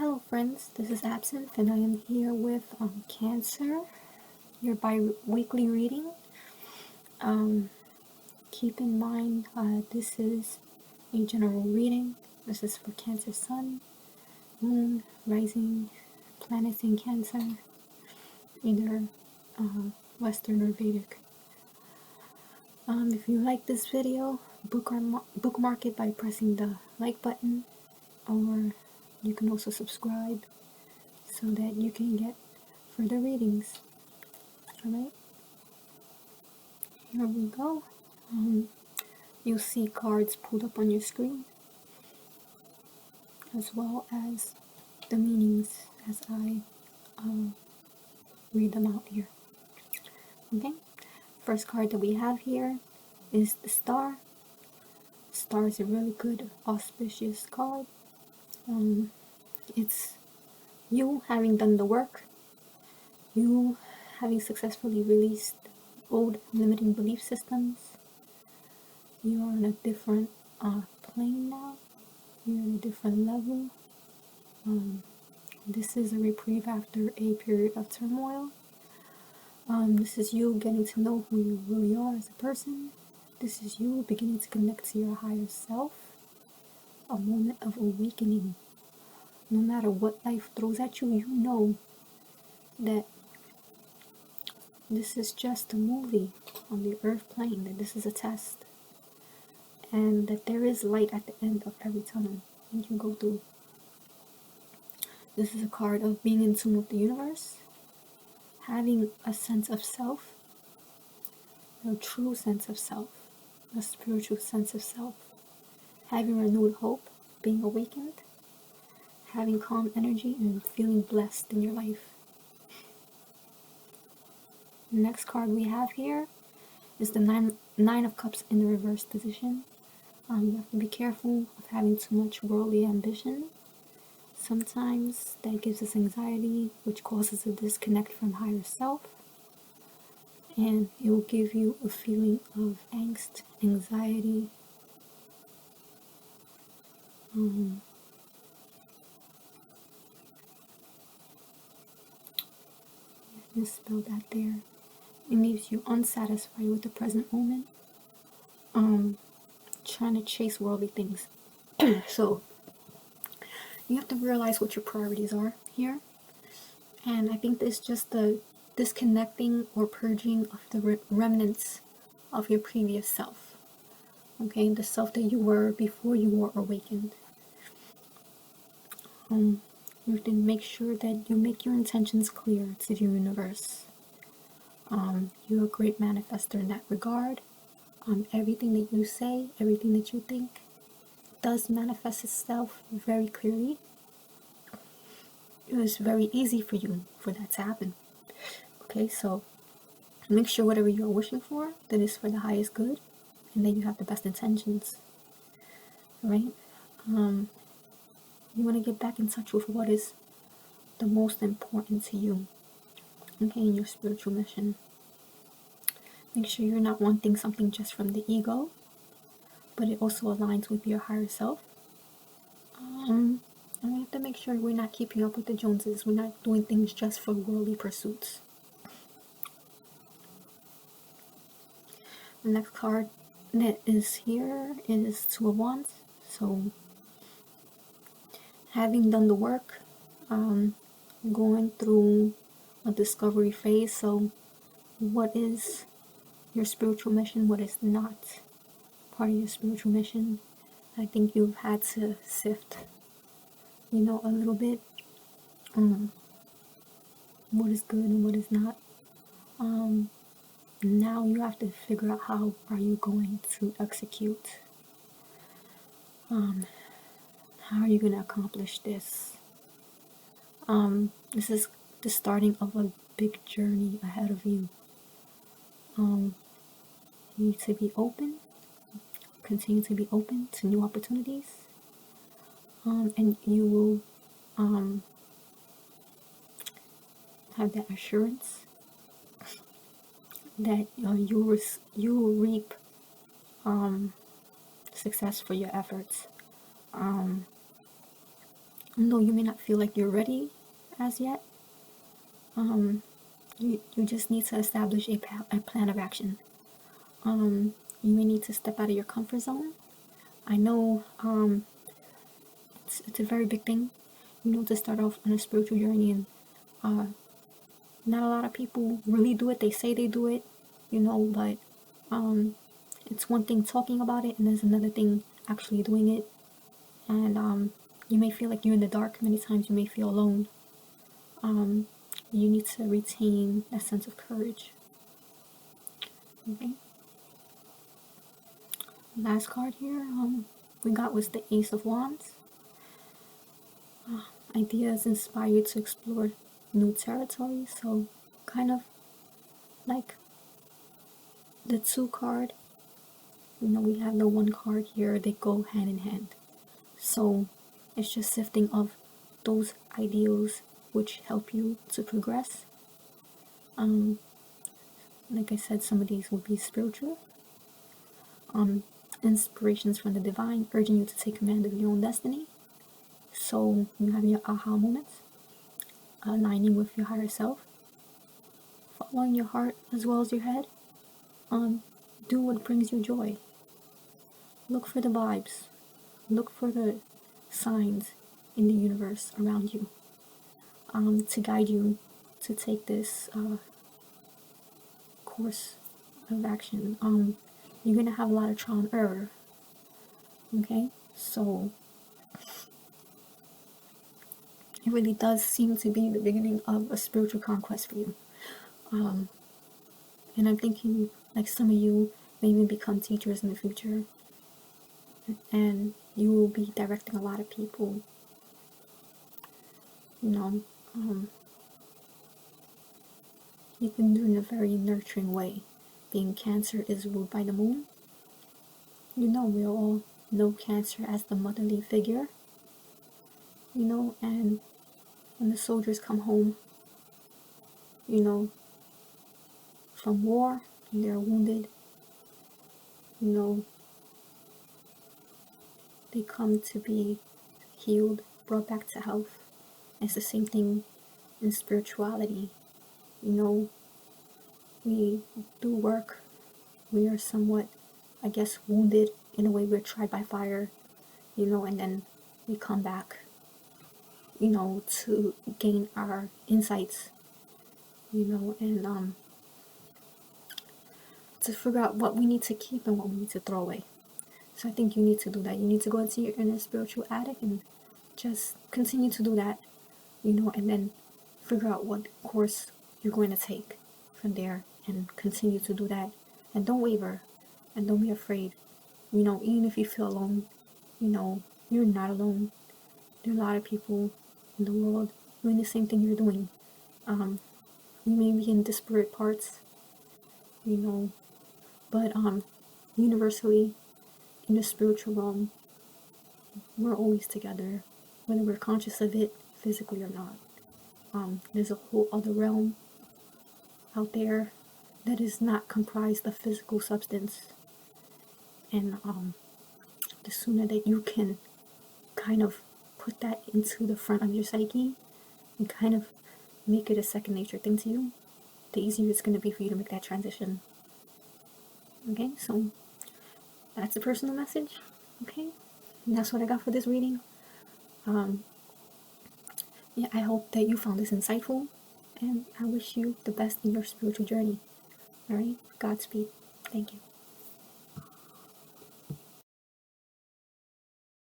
Hello friends, this is Absinthe and I am here with Cancer, your bi-weekly reading. Keep in mind this is a general reading. This is for Cancer Sun, Moon, Rising, planets in Cancer, either Western or Vedic. If you like this video, bookmark it by pressing the like button, or you can also subscribe so that you can get further readings. Alright, here we go. You'll see cards pulled up on your screen, as well as the meanings as I read them out here. Okay, first card that we have here is the Star. Star is a really good auspicious card. It's you having done the work, you having successfully released old limiting belief systems. You are on a different plane now. You're on a different level. This is a reprieve after a period of turmoil. This is you getting to know who you really are as a person. This is you beginning to connect to your higher self. A moment of awakening. No matter what life throws at you, you know that this is just a movie on the earth plane, that this is a test, and that there is light at the end of every tunnel you can go through. This is a card of being in tune with the universe, having a sense of self, a true sense of self, a spiritual sense of self, having renewed hope, being awakened, having calm energy, and feeling blessed in your life. The next card we have here is the Nine of Cups in the reverse position. You have to be careful of having too much worldly ambition. Sometimes that gives us anxiety, which causes a disconnect from higher self, and it will give you a feeling of angst, anxiety, just spell that there. It leaves you unsatisfied with the present moment, trying to chase worldly things. So you have to realize what your priorities are here, and I think this is just the disconnecting or purging of the remnants of your previous self. Okay, the self that you were before you were awakened. You have to make sure that you make your intentions clear to the universe. You're a great manifester in that regard. Everything that you say, everything that you think does manifest itself very clearly. It was very easy for you for that to happen. Okay, so make sure whatever you're wishing for, that is for the highest good, and that you have the best intentions. Alright? You want to get back in touch with what is the most important to you, okay, in your spiritual mission. Make sure you're not wanting something just from the ego, but it also aligns with your higher self. And we have to make sure we're not keeping up with the Joneses. We're not doing things just for worldly pursuits. The next card that is here is Two of Wands. So, having done the work, going through a discovery phase. So, what is your spiritual mission? What is not part of your spiritual mission? I think you've had to sift, a little bit. What is good and what is not. Now you have to figure out how are you going to execute. How are you going to accomplish this? This is the starting of a big journey ahead of you. You need to be open, continue to be open to new opportunities, and you will have that assurance that you will reap success for your efforts. though you may not feel like you're ready as yet, you just need to establish a plan of action. You may need to step out of your comfort zone. I know it's a very big thing, to start off on a spiritual journey, and not a lot of people really do it. They say they do it, but it's one thing talking about it, and there's another thing actually doing it. And you may feel like you're in the dark. Many times you may feel alone. You need to retain that sense of courage. Okay. Last card here we got was the Ace of Wands. Ideas inspire you to explore new territory. So kind of like the 2 card, we have the 1 card here. They go hand in hand. So it's just sifting of those ideals which help you to progress. Like I said, some of these will be spiritual. Inspirations from the divine, urging you to take command of your own destiny. So you have your aha moments, aligning with your higher self, following your heart as well as your head. Do what brings you joy. Look for the vibes. Look for the signs in the universe around you, to guide you to take this course of action. You're gonna have a lot of trial and error. Okay, so it really does seem to be the beginning of a spiritual conquest for you. And I'm thinking like some of you may even become teachers in the future, and you will be directing a lot of people. You can do it in a very nurturing way. Being Cancer is ruled by the moon. We all know Cancer as the motherly figure. And when the soldiers come home, from war, and they're wounded, they come to be healed, brought back to health. It's the same thing in spirituality. We do work. We are somewhat, I guess, wounded in a way. We're tried by fire, and then we come back, to gain our insights, and to figure out what we need to keep and what we need to throw away. So I think you need to do that. You need to go into your inner spiritual attic and just continue to do that, and then figure out what course you're going to take from there, and continue to do that. And don't waver, and don't be afraid. Even if you feel alone, you're not alone. There are a lot of people in the world doing the same thing you're doing. You may be in disparate parts, but universally, in the spiritual realm, we're always together, whether we're conscious of it physically or not. There's a whole other realm out there that is not comprised of physical substance, and the sooner that you can kind of put that into the front of your psyche and kind of make it a second nature thing to you, the easier it's going to be for you to make that transition. Okay, so that's a personal message. Okay, and that's what I got for this reading. I hope that you found this insightful, and I wish you the best in your spiritual journey. Alright, Godspeed. Thank you.